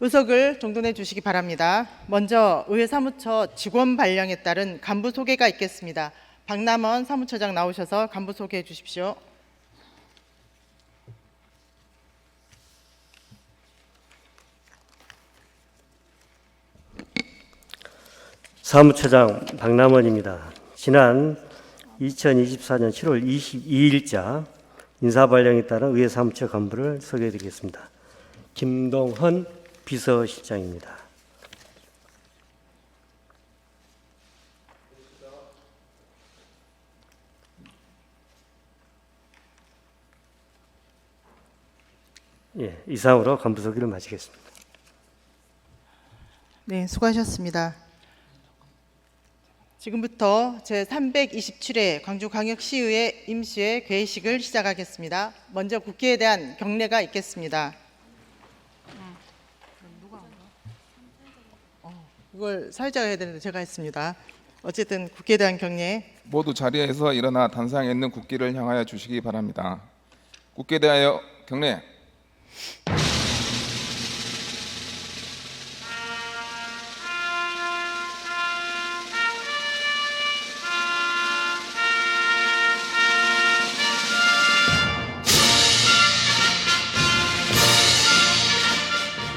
의석을 정돈해 주시기 바랍니다. 먼저 의회 사무처 직원 발령에 따른 간부 소개가 있겠습니다. 박남원 사무처장 나오셔서 간부 소개해 주십시오. 사무처장 박남원입니다. 지난 2024년 7월 22일자 인사발령에 따른 의회 사무처 간부를 소개해드리겠습니다. 김동헌 비서실장입니다. 이상으로 간부 소개를 마치겠습니다. 네, 수고하셨습니다. 지금부터 제327회 광주광역시의회 임시회 개회식을 시작하겠습니다. 먼저 국회에 대한 경례가 있겠습니다. 이걸 사회자가 해야 되는데 제가 했습니다. 어쨌든 국회에 대한 경례. 모두 자리에서 일어나 단상에 있는 국기를 향하여 주시기 바랍니다. 국기에 대하여 경례.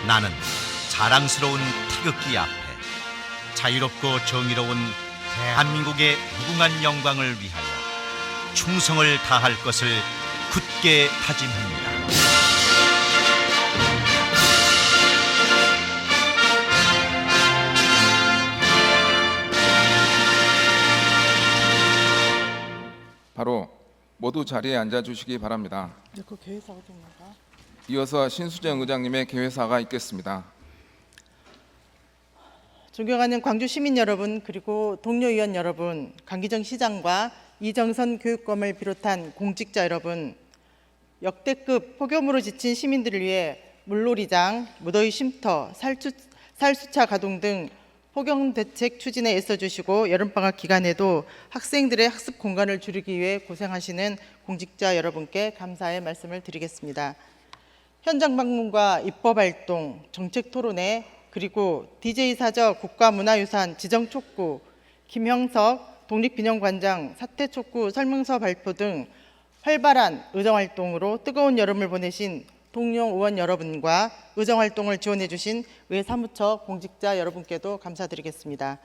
나는 자랑스러운 태극기 앞에 자유롭고 정의로운 대한민국의 무궁한 영광을 위하여 충성을 다할 것을 굳게 다짐합니다. 바로 모두 자리에 앉아주시기 바랍니다. 그 개회사가 됩니까? 이어서 신수정 의장님의 개회사가 있겠습니다. 존경하는 광주 시민 여러분, 그리고 동료 의원 여러분, 강기정 시장과 이정선 교육감을 비롯한 공직자 여러분, 역대급 폭염으로 지친 시민들을 위해 물놀이장, 무더위 쉼터, 살수차 가동 등 폭염 대책 추진에 애써주시고 여름방학 기간에도 학생들의 학습 공간을 줄이기 위해 고생하시는 공직자 여러분께 감사의 말씀을 드리겠습니다. 현장 방문과 입법 활동, 정책 토론회, 그리고 DJ 사저 국가문화유산 지정 촉구, 김형석 독립기념관장 사퇴 촉구 설명서 발표 등 활발한 의정활동으로 뜨거운 여름을 보내신 동료 의원 여러분과 의정활동을 지원해 주신 의회 사무처 공직자 여러분께도 감사드리겠습니다.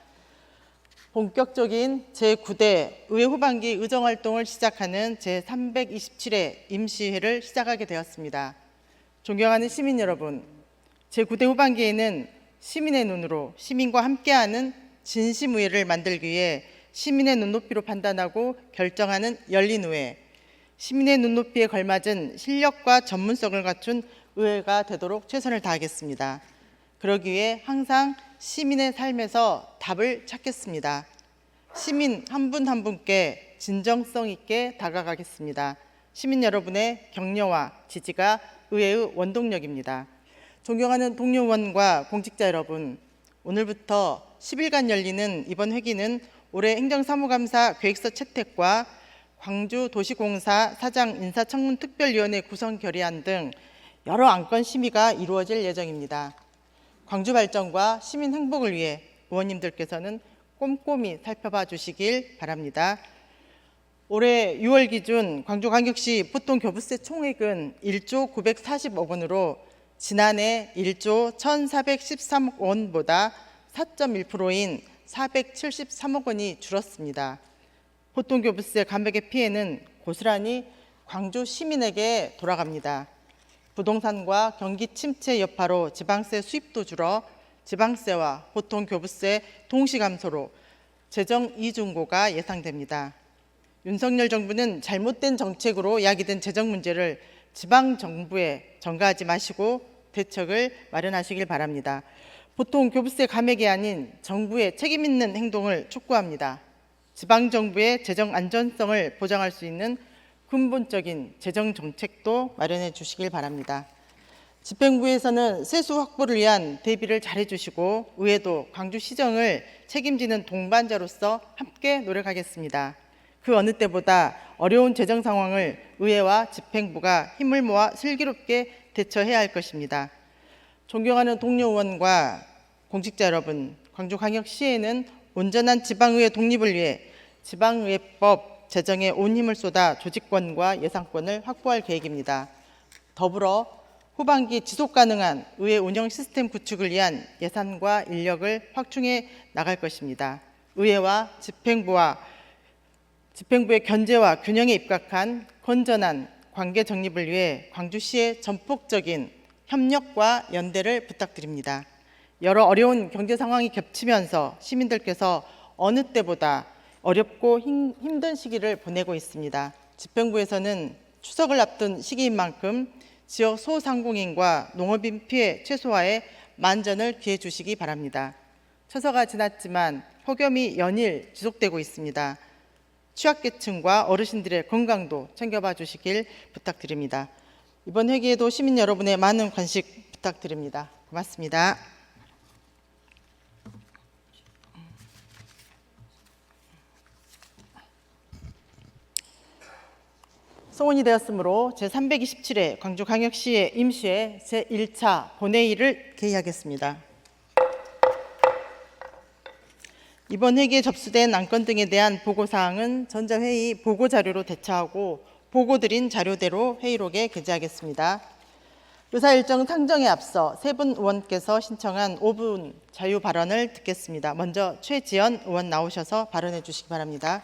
본격적인 제9대 의회 후반기 의정활동을 시작하는 제327회 임시회를 시작하게 되었습니다. 존경하는 시민 여러분, 제9대 후반기에는 시민의 눈으로 시민과 함께하는 진심의회를 만들기 위해 시민의 눈높이로 판단하고 결정하는 열린의회, 시민의 눈높이에 걸맞은 실력과 전문성을 갖춘 의회가 되도록 최선을 다하겠습니다. 그러기 위해 항상 시민의 삶에서 답을 찾겠습니다. 시민 한 분 한 분께 진정성 있게 다가가겠습니다. 시민 여러분의 격려와 지지가 의회의 원동력입니다. 존경하는 동료 의원과 공직자 여러분, 오늘부터 10일간 열리는 이번 회기는 올해 행정사무감사 계획서 채택과 광주도시공사 사장 인사청문특별위원회 구성 결의안 등 여러 안건 심의가 이루어질 예정입니다. 광주 발전과 시민 행복을 위해 의원님들께서는 꼼꼼히 살펴봐 주시길 바랍니다. 올해 6월 기준 광주광역시 보통교부세 총액은 1조 940억 원으로 지난해 1조 1,413억 원보다 4.1%인 473억 원이 줄었습니다. 보통교부세 감액의 피해는 고스란히 광주 시민에게 돌아갑니다. 부동산과 경기 침체 여파로 지방세 수입도 줄어 지방세와 보통교부세 동시 감소로 재정 이중고가 예상됩니다. 윤석열 정부는 잘못된 정책으로 야기된 재정 문제를 지방정부에 전가하지 마시고 대책을 마련하시길 바랍니다. 보통 교부세 감액이 아닌 정부의 책임 있는 행동을 촉구합니다. 지방정부의 재정 안전성을 보장할 수 있는 근본적인 재정 정책도 마련해 주시길 바랍니다. 집행부에서는 세수 확보를 위한 대비를 잘해 주시고 의회도 광주시정을 책임지는 동반자로서 함께 노력하겠습니다. 그 어느 때보다 어려운 재정 상황을 의회와 집행부가 힘을 모아 슬기롭게 대처해야 할 것입니다. 존경하는 동료 의원과 공직자 여러분, 광주광역시에는 온전한 지방의회 독립을 위해 지방의회법 제정에 온 힘을 쏟아 조직권과 예산권을 확보할 계획입니다. 더불어 후반기 지속가능한 의회 운영 시스템 구축을 위한 예산과 인력을 확충해 나갈 것입니다. 의회와 집행부의 견제와 균형에 입각한 건전한 관계 정립을 위해 광주시의 전폭적인 협력과 연대를 부탁드립니다. 여러 어려운 경제 상황이 겹치면서 시민들께서 어느 때보다 어렵고 힘든 시기를 보내고 있습니다. 집행부에서는 추석을 앞둔 시기인 만큼 지역 소상공인과 농업인 피해 최소화에 만전을 기해 주시기 바랍니다. 처서가 지났지만 폭염이 연일 지속되고 있습니다. 취약계층과 어르신들의 건강도 챙겨봐 주시길 부탁드립니다. 이번 회기에도 시민 여러분의 많은 관심 부탁드립니다. 고맙습니다. 소원이 되었으므로 제327회 광주광역시의 임시회 제1차 본회의를 개의하겠습니다. 이번 회기에 접수된 안건 등에 대한 보고사항은 전자회의 보고자료로 대처하고 보고드린 자료대로 회의록에 게재하겠습니다. 의사일정 상정에 앞서 세 분 의원께서 신청한 5분 자유 발언을 듣겠습니다. 먼저 최지연 의원 나오셔서 발언해 주시기 바랍니다.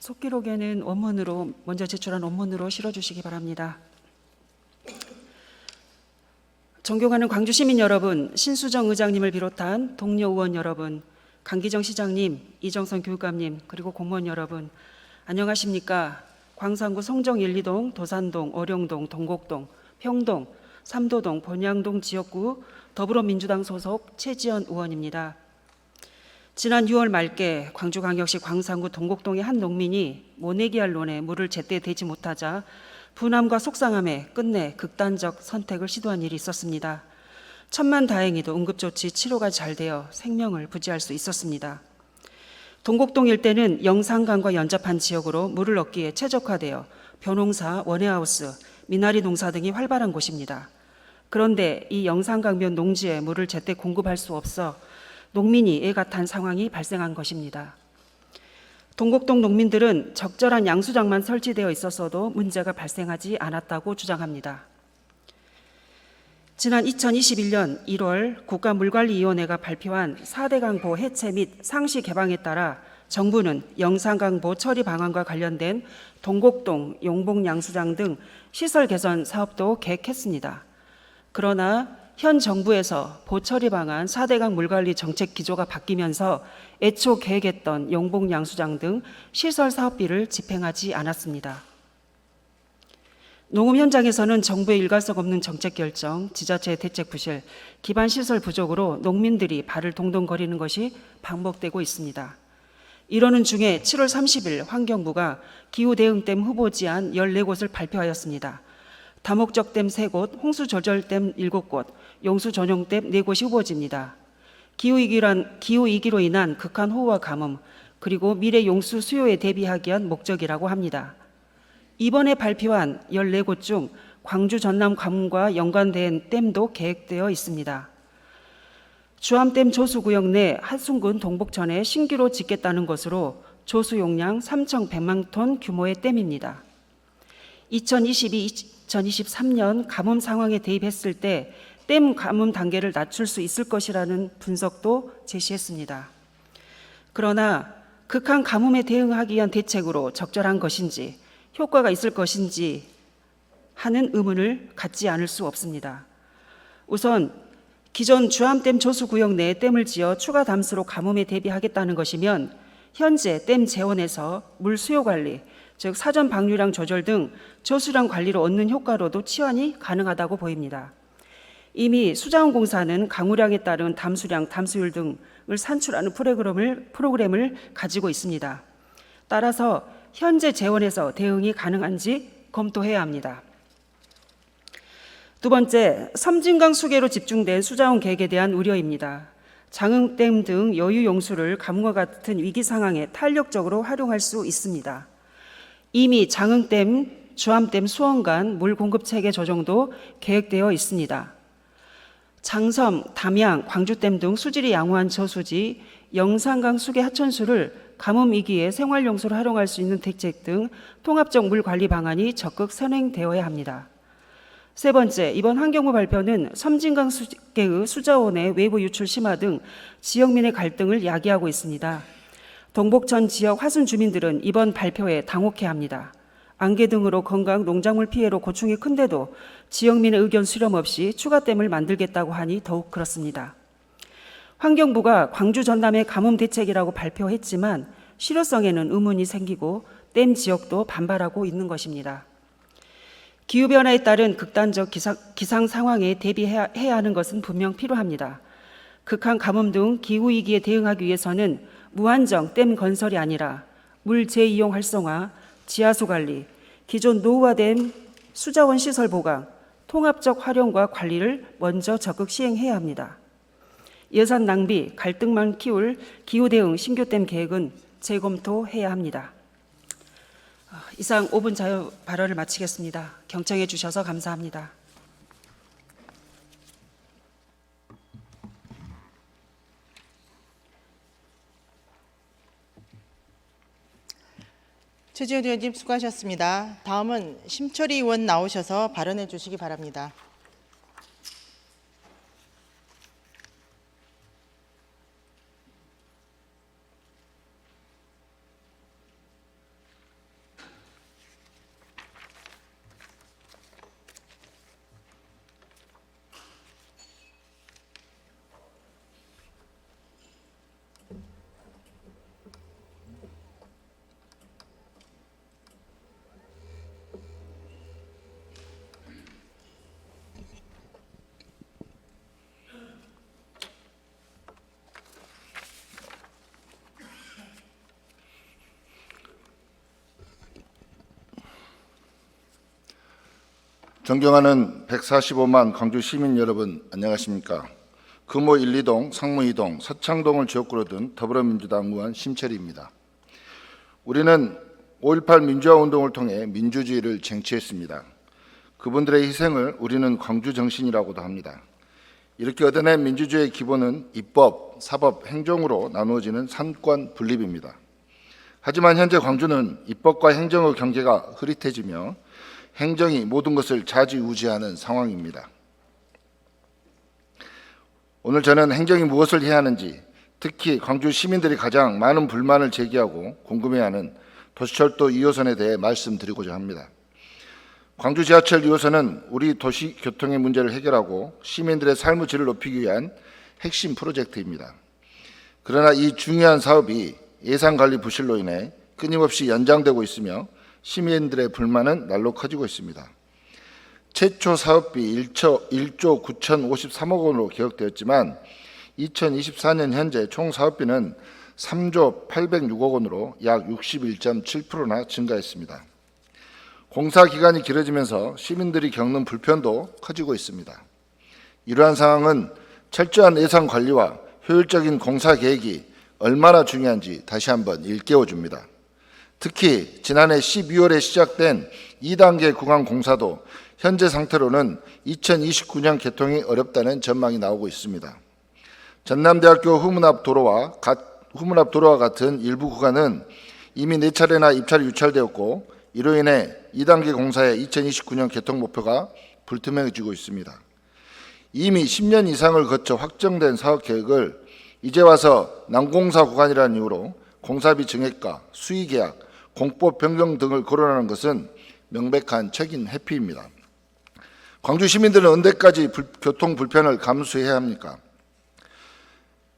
속기록에는 원문으로 먼저 제출한 원문으로 실어주시기 바랍니다. 존경하는 광주 시민 여러분, 신수정 의장님을 비롯한 동료 의원 여러분, 강기정 시장님, 이정선 교육감님, 그리고 공무원 여러분, 안녕하십니까? 광산구 송정 1, 2동, 도산동, 어룡동, 동곡동, 평동, 삼도동, 본양동 지역구 더불어민주당 소속 최지연 의원입니다. 지난 6월 말께 광주광역시 광산구 동곡동의 한 농민이 모내기알론에 물을 제때 대지 못하자 분함과 속상함에 끝내 극단적 선택을 시도한 일이 있었습니다. 천만다행히도 응급조치 치료가 잘 되어 생명을 부지할 수 있었습니다. 동곡동 일대는 영산강과 연접한 지역으로 물을 얻기에 최적화되어 벼농사, 원예하우스, 미나리 농사 등이 활발한 곳입니다. 그런데 이 영산강변 농지에 물을 제때 공급할 수 없어 농민이 애가 탄 상황이 발생한 것입니다. 동곡동 농민들은 적절한 양수장만 설치되어 있었어도 문제가 발생하지 않았다고 주장합니다. 지난 2021년 1월 국가물관리위원회가 발표한 4대강보 해체 및 상시 개방에 따라 정부는 영산강보 처리 방안과 관련된 동곡동, 용봉 양수장 등 시설 개선 사업도 계획했습니다. 그러나 현 정부에서 보처리 방안 4대강 물관리 정책 기조가 바뀌면서 애초 계획했던 용봉 양수장 등 시설 사업비를 집행하지 않았습니다. 농업 현장에서는 정부의 일관성 없는 정책 결정, 지자체의 대책 부실, 기반 시설 부족으로 농민들이 발을 동동거리는 것이 반복되고 있습니다. 이러는 중에 7월 30일 환경부가 기후대응댐 후보 지안 14곳을 발표하였습니다. 다목적댐 3곳, 홍수조절댐 7곳, 용수전용댐 4곳이 후보지입니다. 기후위기로 인한 극한호우와 가뭄, 그리고 미래 용수 수요에 대비하기 위한 목적이라고 합니다. 이번에 발표한 14곳 중 광주 전남 가뭄과 연관된 댐도 계획되어 있습니다. 주암댐 조수구역 내 한순군 동복천에 신규로 짓겠다는 것으로 조수 용량 3,100만 톤 규모의 댐입니다. 2023년 가뭄 상황에 대입했을 때 댐 가뭄 단계를 낮출 수 있을 것이라는 분석도 제시했습니다. 그러나 극한 가뭄에 대응하기 위한 대책으로 적절한 것인지 효과가 있을 것인지 하는 의문을 갖지 않을 수 없습니다. 우선 기존 주암댐 조수구역 내에 댐을 지어 추가 담수로 가뭄에 대비하겠다는 것이면 현재 댐 재원에서 물 수요 관리, 즉 사전 방류량 조절 등 저수량 관리로 얻는 효과로도 치환이 가능하다고 보입니다. 이미 수자원공사는 강우량에 따른 담수량, 담수율 등을 산출하는 프로그램을 가지고 있습니다. 따라서 현재 재원에서 대응이 가능한지 검토해야 합니다. 두 번째, 섬진강 수계로 집중된 수자원 계획에 대한 우려입니다. 장흥댐 등 여유 용수를 가뭄과 같은 위기 상황에 탄력적으로 활용할 수 있습니다. 이미 장흥댐, 주암댐, 수원 간 물 공급 체계 조정도 계획되어 있습니다. 장섬, 담양, 광주댐 등 수질이 양호한 저수지, 영산강 수계 하천수를 가뭄 위기에 생활용수로 활용할 수 있는 대책 등 통합적 물 관리 방안이 적극 선행되어야 합니다. 세 번째, 이번 환경부 발표는 섬진강 수계의 수자원의 외부 유출 심화 등 지역민의 갈등을 야기하고 있습니다. 동복천 지역 화순 주민들은 이번 발표에 당혹해합니다. 안개 등으로 건강, 농작물 피해로 고충이 큰데도 지역민의 의견 수렴 없이 추가댐을 만들겠다고 하니 더욱 그렇습니다. 환경부가 광주 전남의 가뭄 대책이라고 발표했지만 실효성에는 의문이 생기고 댐 지역도 반발하고 있는 것입니다. 기후변화에 따른 극단적 기상 상황에 대비해야 하는 것은 분명 필요합니다. 극한 가뭄 등 기후위기에 대응하기 위해서는 무한정 댐 건설이 아니라 물 재이용 활성화, 지하수 관리, 기존 노후화된 수자원 시설 보강, 통합적 활용과 관리를 먼저 적극 시행해야 합니다. 예산 낭비, 갈등만 키울 기후 대응 신규댐 계획은 재검토해야 합니다. 이상 5분 자유 발언을 마치겠습니다. 경청해 주셔서 감사합니다. 최지훈 의원님 수고하셨습니다. 다음은 심철희 의원 나오셔서 발언해 주시기 바랍니다. 존경하는 145만 광주 시민 여러분, 안녕하십니까? 금호 1, 2동, 상무 2동, 서창동을 지역구로 둔 더불어민주당 의원 심철희입니다. 우리는 5.18 민주화 운동을 통해 민주주의를 쟁취했습니다. 그분들의 희생을 우리는 광주 정신이라고도 합니다. 이렇게 얻어낸 민주주의의 기본은 입법, 사법, 행정으로 나누어지는 삼권 분립입니다. 하지만 현재 광주는 입법과 행정의 경계가 흐릿해지며 행정이 모든 것을 좌지우지하는 상황입니다. 오늘 저는 행정이 무엇을 해야 하는지, 특히 광주 시민들이 가장 많은 불만을 제기하고 궁금해하는 도시철도 2호선에 대해 말씀드리고자 합니다. 광주 지하철 2호선은 우리 도시 교통의 문제를 해결하고 시민들의 삶의 질을 높이기 위한 핵심 프로젝트입니다. 그러나 이 중요한 사업이 예산관리 부실로 인해 끊임없이 연장되고 있으며 시민들의 불만은 날로 커지고 있습니다. 최초 사업비 1조 9,053억 원으로 계획되었지만 2024년 현재 총 사업비는 3조 806억 원으로 약 61.7%나 증가했습니다. 공사 기간이 길어지면서 시민들이 겪는 불편도 커지고 있습니다. 이러한 상황은 철저한 예산 관리와 효율적인 공사 계획이 얼마나 중요한지 다시 한번 일깨워줍니다. 특히 지난해 12월에 시작된 2단계 구간 공사도 현재 상태로는 2029년 개통이 어렵다는 전망이 나오고 있습니다. 전남대학교 후문 앞 도로와 같은 일부 구간은 이미 4차례나 입찰이 유찰되었고 이로 인해 2단계 공사의 2029년 개통 목표가 불투명해지고 있습니다. 이미 10년 이상을 거쳐 확정된 사업 계획을 이제 와서 난공사 구간이라는 이유로 공사비 증액과 수의 계약, 공법 변경 등을 거론하는 것은 명백한 책임 회피입니다. 광주 시민들은 언제까지 교통 불편을 감수해야 합니까?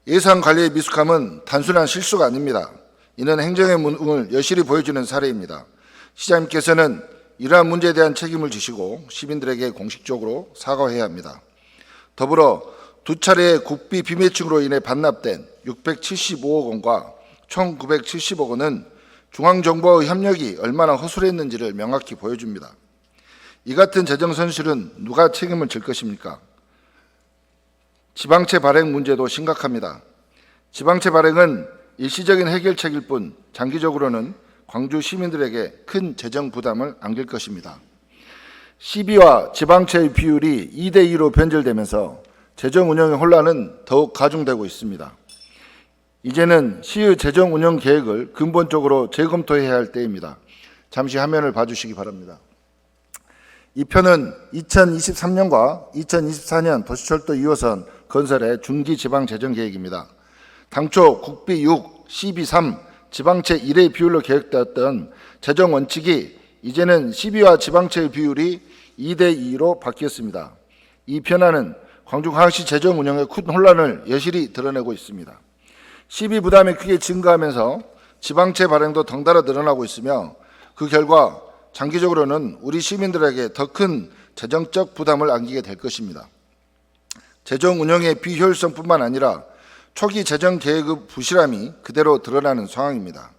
예산 관리의 미숙함은 단순한 실수가 아닙니다. 이는 행정의 무능을 여실히 보여주는 사례입니다. 시장님께서는 이러한 문제에 대한 책임을 지시고 시민들에게 공식적으로 사과해야 합니다. 더불어 2차례의 국비 비매칭으로 인해 반납된 675억 원과 총 970억 원은 중앙정부와의 협력이 얼마나 허술했는지를 명확히 보여줍니다. 이 같은 재정 손실은 누가 책임을 질 것입니까? 지방채 발행 문제도 심각합니다. 지방채 발행은 일시적인 해결책일 뿐 장기적으로는 광주 시민들에게 큰 재정 부담을 안길 것입니다. 시비와 지방채의 비율이 2대2로 변질되면서 재정 운영의 혼란은 더욱 가중되고 있습니다. 이제는 시의 재정 운영 계획을 근본적으로 재검토해야 할 때입니다. 잠시 화면을 봐주시기 바랍니다. 이 편은 2023년과 2024년 도시철도 2호선 건설의 중기 지방 재정 계획입니다. 당초 국비 6, 시비 3, 지방채 1의 비율로 계획되었던 재정 원칙이 이제는 시비와 지방채의 비율이 2대2로 바뀌었습니다. 이 변화는 광주광역시 재정 운영의 큰 혼란을 여실히 드러내고 있습니다. 시비 부담이 크게 증가하면서 지방채 발행도 덩달아 늘어나고 있으며 그 결과 장기적으로는 우리 시민들에게 더 큰 재정적 부담을 안기게 될 것입니다. 재정 운영의 비효율성뿐만 아니라 초기 재정 계획의 부실함이 그대로 드러나는 상황입니다.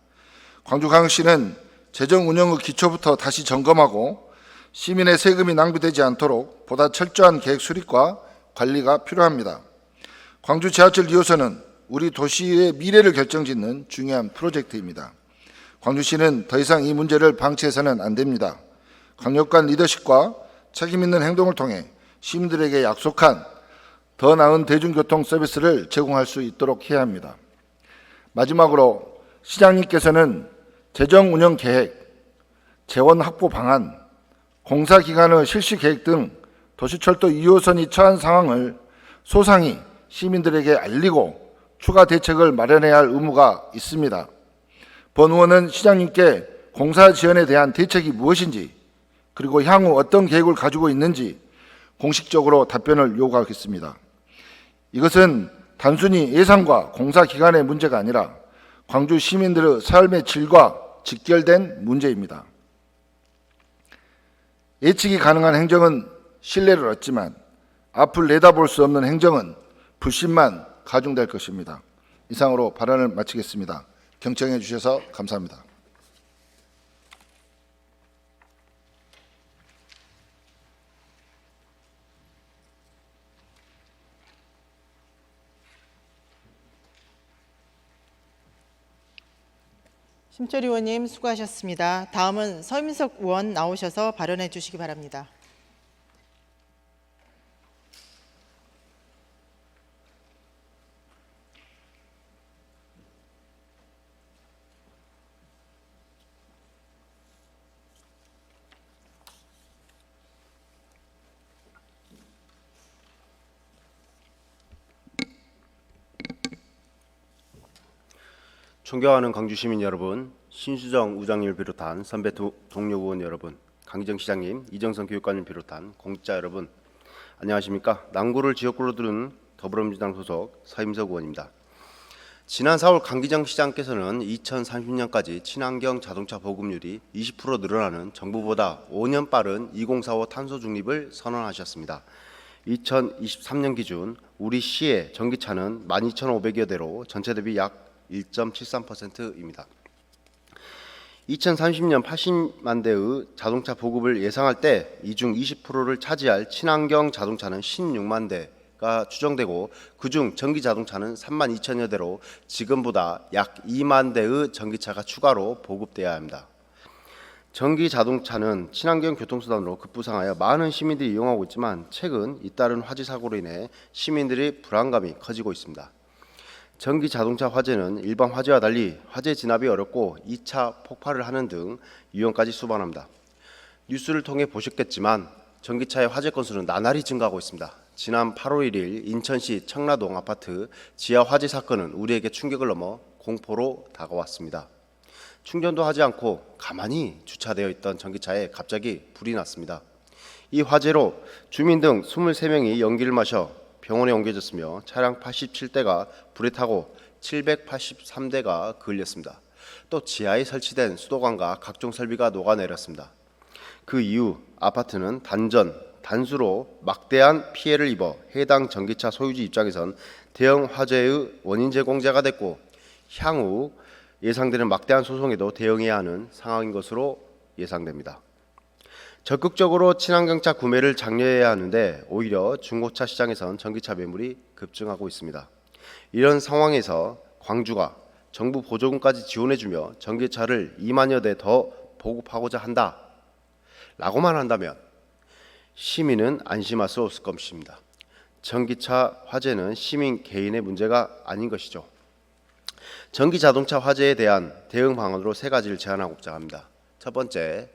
광주광역시는 재정 운영의 기초부터 다시 점검하고 시민의 세금이 낭비되지 않도록 보다 철저한 계획 수립과 관리가 필요합니다. 광주 지하철 2호선은 우리 도시의 미래를 결정짓는 중요한 프로젝트입니다. 광주시는 더 이상 이 문제를 방치해서는 안 됩니다. 강력한 리더십과 책임 있는 행동을 통해 시민들에게 약속한 더 나은 대중교통 서비스를 제공할 수 있도록 해야 합니다. 마지막으로 시장님께서는 재정 운영 계획, 재원 확보 방안, 공사 기간의 실시 계획 등 도시철도 2호선이 처한 상황을 소상히 시민들에게 알리고 추가 대책을 마련해야 할 의무가 있습니다. 본 의원은 시장님께 공사 지연에 대한 대책이 무엇인지 그리고 향후 어떤 계획을 가지고 있는지 공식적으로 답변을 요구하겠습니다. 이것은 단순히 예산과 공사 기간의 문제가 아니라 광주 시민들의 삶의 질과 직결된 문제입니다. 예측이 가능한 행정은 신뢰를 얻지만 앞을 내다볼 수 없는 행정은 불신만 가중될 것입니다. 이상으로 발언을 마치겠습니다. 경청해 주셔서 감사합니다. 심철 의원님 수고하셨습니다. 다음은 서민석 의원 나오셔서 발언해 주시기 바랍니다. 존경하는 광주 시민 여러분, 신수정 의장님을 비롯한 선배 동료 의원 여러분, 강기정 시장님, 이정선 교육관님 비롯한 공직자 여러분, 안녕하십니까? 남구를 지역구로 두는 더불어민주당 소속 서임석 의원입니다. 지난 4월 강기정 시장께서는 2030년까지 친환경 자동차 보급률이 20% 늘어나는 정부보다 5년 빠른 2045 탄소 중립을 선언하셨습니다. 2023년 기준 우리 시의 전기차는 12,500여 대로 전체 대비 약 1.73%입니다. 2030년 80만 대의 자동차 보급을 예상할 때 이 중 20%를 차지할 친환경 자동차는 16만 대가 추정되고 그중 전기 자동차는 3만 2천여 대로 지금보다 약 2만 대의 전기차가 추가로 보급돼야 합니다. 전기 자동차는 친환경 교통수단으로 급부상하여 많은 시민들이 이용하고 있지만 최근 잇따른 화재 사고로 인해 시민들의 불안감이 커지고 있습니다. 전기 자동차 화재는 일반 화재와 달리 화재 진압이 어렵고 2차 폭발을 하는 등 위험까지 수반합니다. 뉴스를 통해 보셨겠지만 전기차의 화재 건수는 나날이 증가하고 있습니다. 지난 8월 1일 인천시 청라동 아파트 지하 화재 사건은 우리에게 충격을 넘어 공포로 다가왔습니다. 충전도 하지 않고 가만히 주차되어 있던 전기차에 갑자기 불이 났습니다. 이 화재로 주민 등 23명이 연기를 마셔 병원에 옮겨졌으며 차량 87대가 불에 타고 783대가 그을렸습니다. 또 지하에 설치된 수도관과 각종 설비가 녹아내렸습니다. 그 이후 아파트는 단수로 막대한 피해를 입어 해당 전기차 소유주 입장에선 대형 화재의 원인 제공자가 됐고 향후 예상되는 막대한 소송에도 대응해야 하는 상황인 것으로 예상됩니다. 적극적으로 친환경차 구매를 장려해야 하는데 오히려 중고차 시장에선 전기차 매물이 급증하고 있습니다. 이런 상황에서 광주가 정부 보조금까지 지원해주며 전기차를 2만여 대 더 보급하고자 한다 라고만 한다면 시민은 안심할 수 없을 것입니다. 전기차 화재는 시민 개인의 문제가 아닌 것이죠. 전기 자동차 화재에 대한 대응 방안으로 3가지를 제안하고자 합니다. 첫 번째,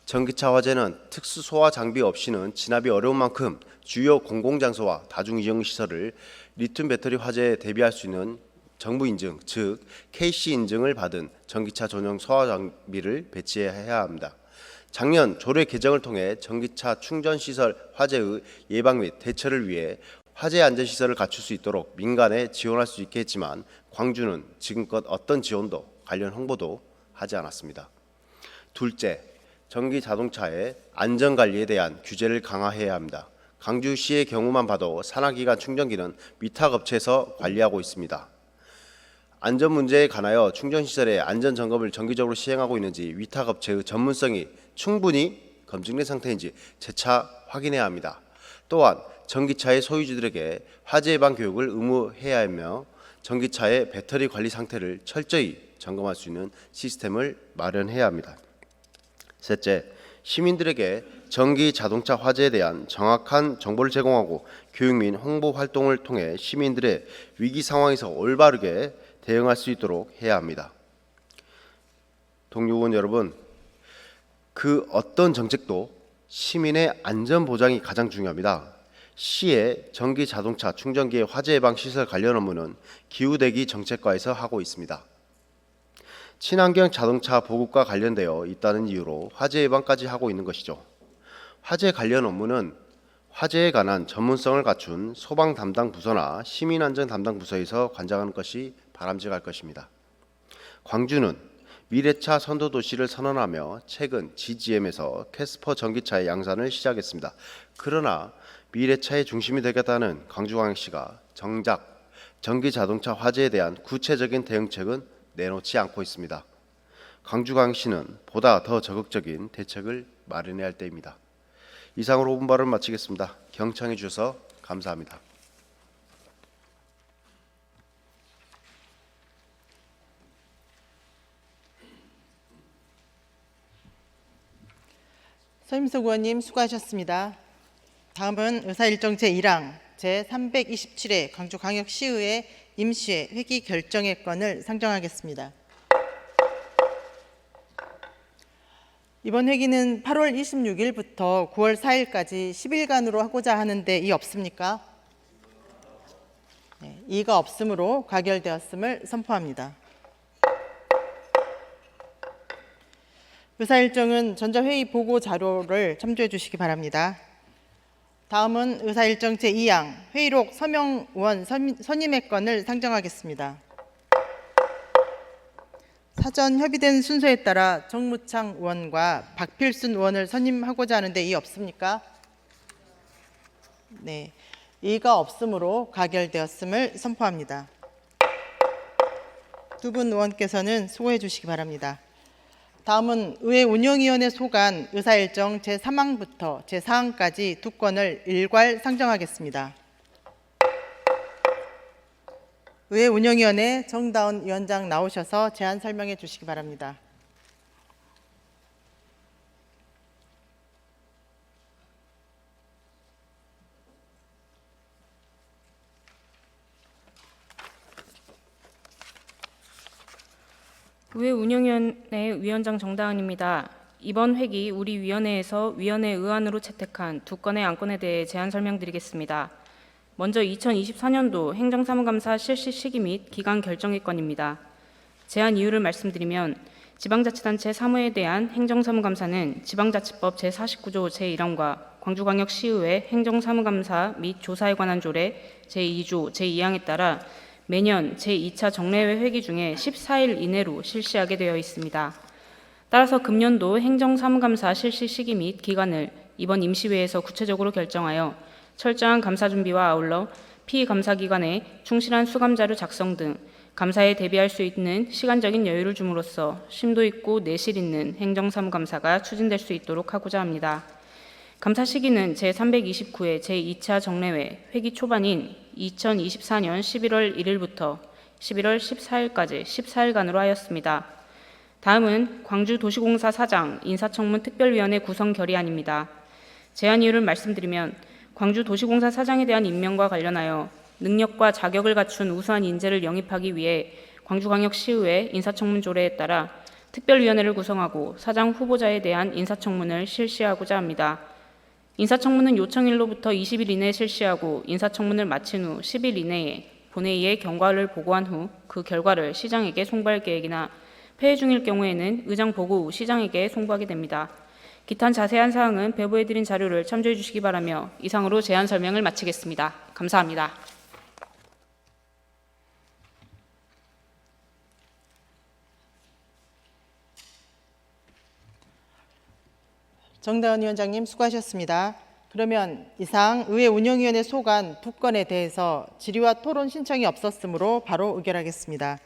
전기차 화재는 특수 소화 장비 없이는 진압이 어려운 만큼 주요 공공장소와 다중이용시설을 리튬 배터리 화재에 대비할 수 있는 정부 인증, 즉 KC 인증을 받은 전기차 전용 소화 장비를 배치해야 합니다. 작년 조례 개정을 통해 전기차 충전 시설 화재의 예방 및 대처를 위해 화재 안전 시설을 갖출 수 있도록 민간에 지원할 수 있게 했지만 광주는 지금껏 어떤 지원도 관련 홍보도 하지 않았습니다. 둘째, 전기 자동차의 안전 관리에 대한 규제를 강화해야 합니다. 광주시의 경우만 봐도 산하기관 충전기는 위탁업체에서 관리하고 있습니다. 안전 문제에 관하여 충전시설의 안전 점검을 정기적으로 시행하고 있는지 위탁업체의 전문성이 충분히 검증된 상태인지 재차 확인해야 합니다. 또한 전기차의 소유주들에게 화재 예방 교육을 의무해야 하며 전기차의 배터리 관리 상태를 철저히 점검할 수 있는 시스템을 마련해야 합니다. 셋째, 시민들에게 전기 자동차 화재에 대한 정확한 정보를 제공하고 교육 및 홍보 활동을 통해 시민들의 위기 상황에서 올바르게 대응할 수 있도록 해야 합니다. 동료 의원 여러분, 그 어떤 정책도 시민의 안전 보장이 가장 중요합니다. 시의 전기 자동차 충전기의 화재 예방 시설 관련 업무는 기후대기 정책과에서 하고 있습니다. 친환경 자동차 보급과 관련되어 있다는 이유로 화재 예방까지 하고 있는 것이죠. 화재 관련 업무는 화재에 관한 전문성을 갖춘 소방 담당 부서나 시민안전 담당 부서에서 관장하는 것이 바람직할 것입니다. 광주는 미래차 선도도시를 선언하며 최근 GGM에서 캐스퍼 전기차의 양산을 시작했습니다. 그러나 미래차의 중심이 되겠다는 광주광역시가 정작 전기자동차 화재에 대한 구체적인 대응책은 내놓지 않고 있습니다. 광주광역시는 보다 더 적극적인 대책을 마련해야 할 때입니다. 이상으로 5분 발언을 마치겠습니다. 경청해 주셔서 감사합니다. 서임석 의원님 수고하셨습니다. 다음은 의사일정 제1항 제327회 광주광역시의회 임시회 회기 결정의 건을 상정하겠습니다. 이번 회기는 8월 26일부터 9월 4일까지 10일간으로 하고자 하는데 이 없습니까? 네, 이가 없으므로 가결되었음을 선포합니다. 의사일정은 전자회의 보고 자료를 참조해 주시기 바랍니다. 다음은 의사일정 제2항 회의록 서명 의원 선임의 건을 상정하겠습니다. 사전 협의된 순서에 따라 정무창 의원과 박필순 의원을 선임하고자 하는데 이 없습니까? 네, 이가 없으므로 가결되었음을 선포합니다. 두 분 의원께서는 수고해 주시기 바랍니다. 다음은 의회 운영위원회 소관 의사일정 제3항부터 제4항까지 두 건을 일괄 상정하겠습니다. 의회 운영위원회 정다운 위원장 나오셔서 제안 설명해 주시기 바랍니다. 의회 운영위원회 위원장 정다은입니다. 이번 회기 우리 위원회에서 위원회 의안으로 채택한 두 건의 안건에 대해 제안 설명드리겠습니다. 먼저 2024년도 행정사무감사 실시 시기 및 기간 결정의 건입니다. 제안 이유를 말씀드리면 지방자치단체 사무에 대한 행정사무감사는 지방자치법 제49조 제1항과 광주광역시의회 행정사무감사 및 조사에 관한 조례 제2조 제2항에 따라 매년 제2차 정례회 회기 중에 14일 이내로 실시하게 되어 있습니다. 따라서 금년도 행정사무감사 실시 시기 및 기간을 이번 임시회에서 구체적으로 결정하여 철저한 감사 준비와 아울러 피감사 기관에 충실한 수감자료 작성 등 감사에 대비할 수 있는 시간적인 여유를 줌으로써 심도 있고 내실 있는 행정사무감사가 추진될 수 있도록 하고자 합니다. 감사 시기는 제329회 제2차 정례회 회기 초반인 2024년 11월 1일부터 11월 14일까지 14일간으로 하였습니다. 다음은 광주도시공사 사장 인사청문 특별위원회 구성 결의안입니다. 제안 이유를 말씀드리면 광주도시공사 사장에 대한 임명과 관련하여 능력과 자격을 갖춘 우수한 인재를 영입하기 위해 광주광역시의회 인사청문 조례에 따라 특별위원회를 구성하고 사장 후보자에 대한 인사청문을 실시하고자 합니다. 인사청문은 요청일로부터 20일 이내에 실시하고 인사청문을 마친 후 10일 이내에 본회의에 경과를 보고한 후 그 결과를 시장에게 송부할 계획이나 폐회 중일 경우에는 의장 보고 후 시장에게 송부하게 됩니다. 기탄 자세한 사항은 배부해드린 자료를 참조해 주시기 바라며 이상으로 제안 설명을 마치겠습니다. 감사합니다. 정다은 위원장님 수고하셨습니다. 그러면 이상 의회 운영위원회 소관 2건에 대해서 질의와 토론 신청이 없었으므로 바로 의결하겠습니다.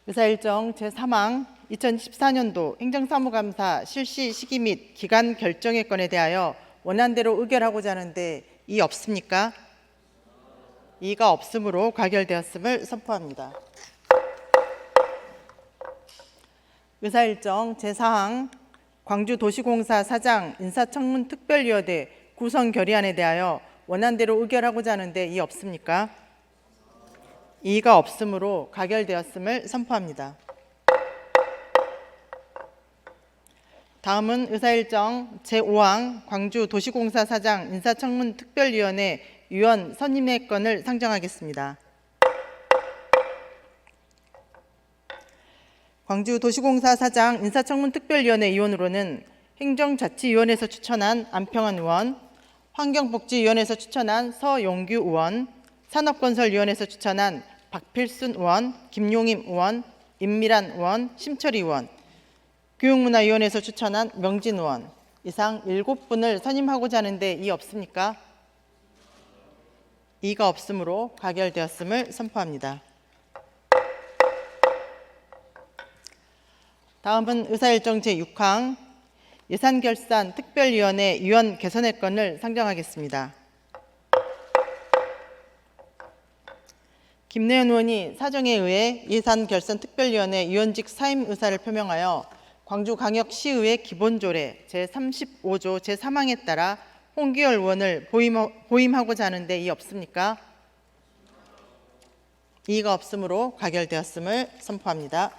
의사일정 제3항 2014년도 행정사무감사 실시 시기 및 기간 결정의 건에 대하여 원안대로 의결하고자 하는데 이의 없습니까? 이의가 없으므로 가결되었음을 선포합니다. 의사일정 제4항 광주도시공사 사장 인사청문 특별위원회 구성 결의안에 대하여 원안대로 의결하고자 하는데 이의 없습니까? 이의가 없으므로 가결되었음을 선포합니다. 다음은 의사일정 제5항 광주도시공사 사장 인사청문 특별위원회 위원 선임의 건을 상정하겠습니다. 광주도시공사 사장 인사청문 특별위원회 위원으로는 행정자치위원회에서 추천한 안평원 의원, 환경복지위원회에서 추천한 서용규 의원, 산업건설위원회에서 추천한 박필순 의원, 김용임 의원, 임미란 의원, 심철희 의원, 교육문화위원회에서 추천한 명진 의원, 이상 7분을 선임하고자 하는데 이의 없습니까? 이의가 없으므로 가결되었음을 선포합니다. 다음은 의사일정 제6항 예산결산 특별위원회 위원 개선의 건을 상정하겠습니다. 김내연 의원이 사정에 의해 예산결산 특별위원회 위원직 사임 의사를 표명하여 광주광역시의회 기본조례 제35조 제3항에 따라 홍기열 의원을 보임하고자 하는데 이의 없습니까? 이의가 없으므로 가결되었음을 선포합니다.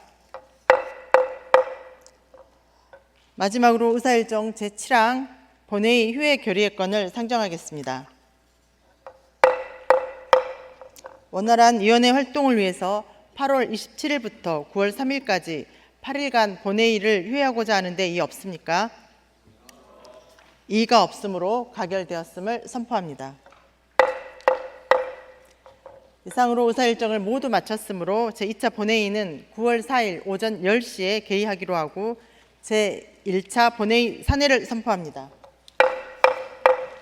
마지막으로 의사일정 제7항 본회의 휴회 결의의 건을 상정하겠습니다. 원활한 위원회 활동을 위해서 8월 27일부터 9월 3일까지 8일간 본회의를 휴회하고자 하는데 이의 없습니까? 이의가 없으므로 가결되었음을 선포합니다. 이상으로 의사일정을 모두 마쳤으므로 제2차 본회의는 9월 4일 오전 10시에 개의하기로 하고 제1차 본회의 산회를 선포합니다.